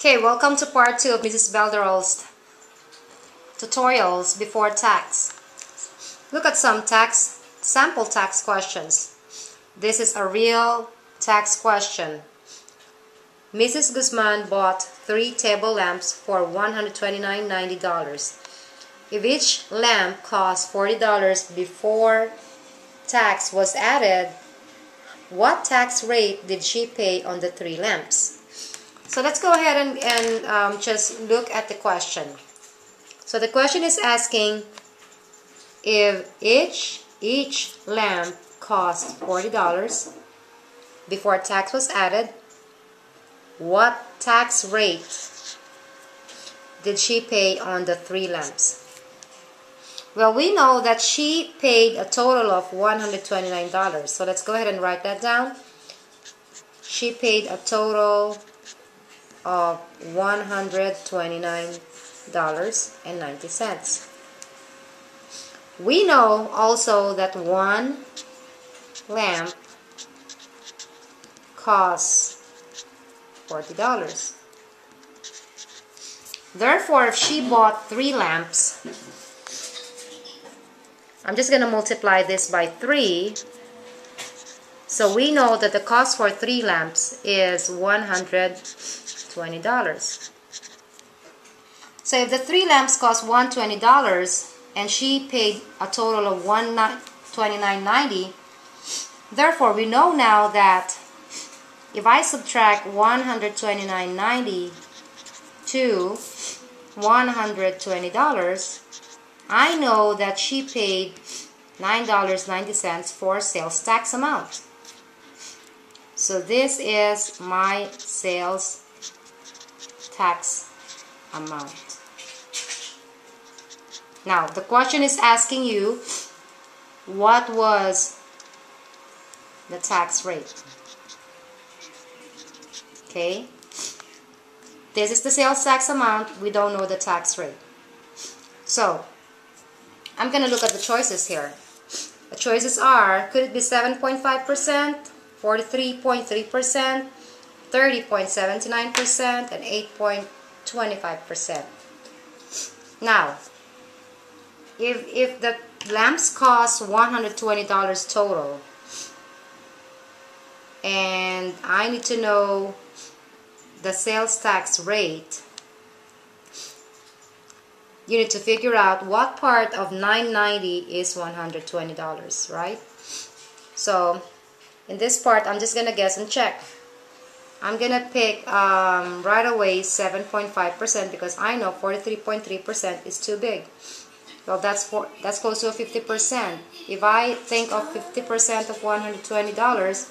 Okay, welcome to part 2 of Mrs. Belderall's tutorials before tax. Look at some sample tax questions. This is a real tax question. Mrs. Guzman bought 3 table lamps for $129.90. If each lamp cost $40 before tax was added, what tax rate did she pay on the 3 lamps? So let's go ahead and just look at the question. So the question is asking if each lamp cost $40 before tax was added, what tax rate did she pay on the 3 lamps? Well, we know that she paid a total of $129. So let's go ahead and write that down. She paid a total of $129.90. We know also that 1 lamp costs $40. Therefore, if she bought 3 lamps, I'm just going to multiply this by 3. So we know that the cost for 3 lamps is $120. So if the 3 lamps cost $120 and she paid a total of $129.90, therefore we know now that if I subtract $129.90 to $120, I know that she paid $9.90 for sales tax amount. So this is my sales tax amount. Now, the question is asking you, what was the tax rate? Okay. This is the sales tax amount. We don't know the tax rate. So, I'm going to look at the choices here. The choices are, could it be 7.5%, 43.3%, 30.79%, and 8.25%. Now, if the lamps cost $120 total, and I need to know the sales tax rate, you need to figure out what part of $990 is $120, right? So, in this part, I'm just going to guess and check. I'm going to pick right away 7.5% because I know 43.3% is too big. Well, that's close to 50%. If I think of 50% of $120,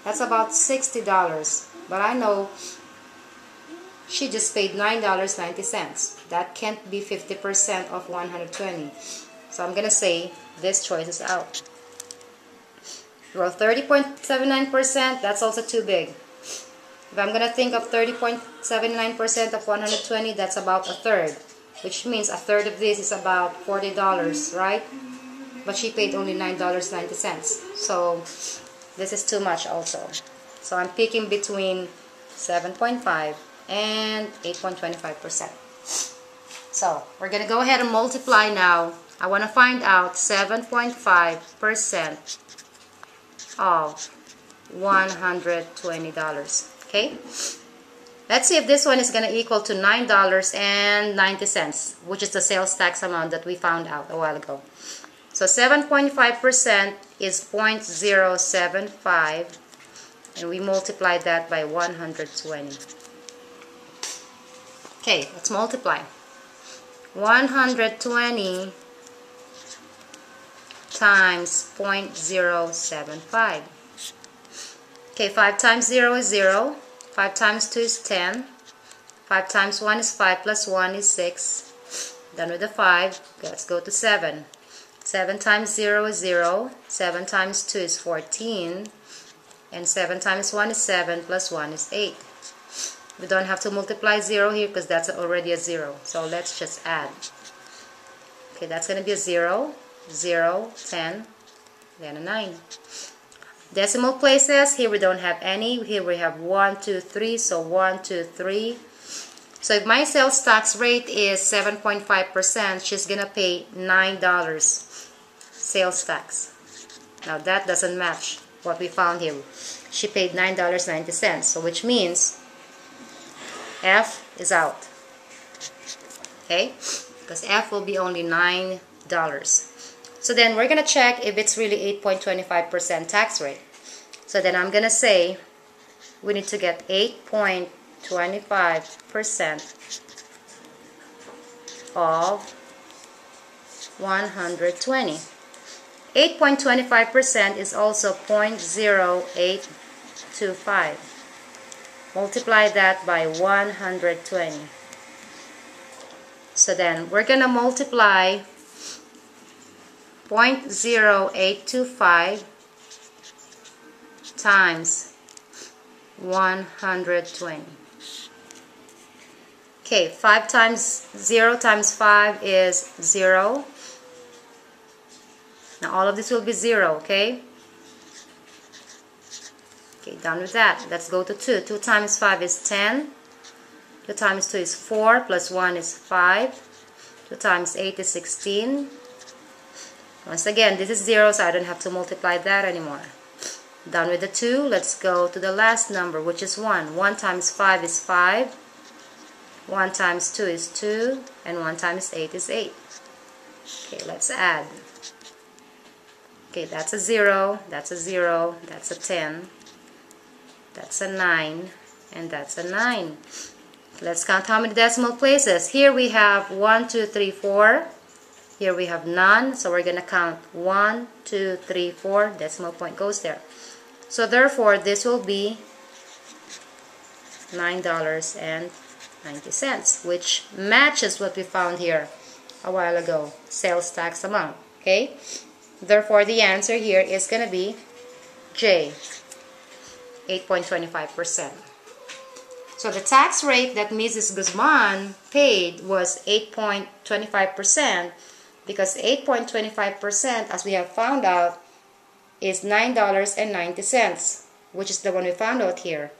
that's about $60. But I know she just paid $9.90. That can't be 50% of 120. So I'm going to say this choice is out. Well, 30.79%, that's also too big. If I'm going to think of 30.79% of 120, that's about a third. Which means a third of this is about $40, right? But she paid only $9.90. So this is too much also. So I'm picking between 7.5 and 8.25%. So we're going to go ahead and multiply now. I want to find out 7.5% of $120. Okay? Let's see if this one is going to equal to $9.90, which is the sales tax amount that we found out a while ago. So 7.5% is 0.075, and we multiply that by 120. Okay, let's multiply. 120 times 0.075. Okay, 5 times 0 is 0. 5 times 2 is 10. 5 times 1 is 5 plus 1 is 6. Done with the 5. Let's go to 7. 7 times 0 is 0. 7 times 2 is 14. And 7 times 1 is 7 plus 1 is 8. We don't have to multiply 0 here because that's already a 0. So let's just add. Okay, that's going to be a 0, 0, 10, then a 9. Decimal places, here we don't have any. Here we have 1, 2, 3. So 1, 2, 3. So if my sales tax rate is 7.5%, she's gonna pay $9 sales tax. Now that doesn't match what we found here. She paid $9.90, so which means F is out. Okay, because F will be only $9. So then we're gonna check if it's really 8.25% tax rate. So then I'm gonna say we need to get 8.25% of 120. 8.25% is also 0.0825. Multiply that by 120. So then we're gonna multiply 0.0825 times 120. Okay, 5 times 0 times 5 is 0. Now all of this will be 0, okay? Okay, done with that. Let's go to 2. 2 times 5 is 10. 2 times 2 is 4, plus 1 is 5. 2 times 8 is 16. Once again, this is 0, so I don't have to multiply that anymore. Done with the 2, let's go to the last number, which is 1. 1 times 5 is 5. 1 times 2 is 2. And 1 times 8 is 8. Okay, let's add. Okay, that's a 0, that's a 0, that's a 10, that's a 9, and that's a 9. Let's count how many decimal places. Here we have 1, 2, 3, 4. Here we have none, so we're going to count 1, 2, 3, 4. Decimal point goes there. So therefore, this will be $9.90, which matches what we found here a while ago, sales tax amount. Okay? Therefore, the answer here is going to be J, 8.25%. So the tax rate that Mrs. Guzman paid was 8.25%, because 8.25%, as we have found out, is $9.90, which is the one we found out here.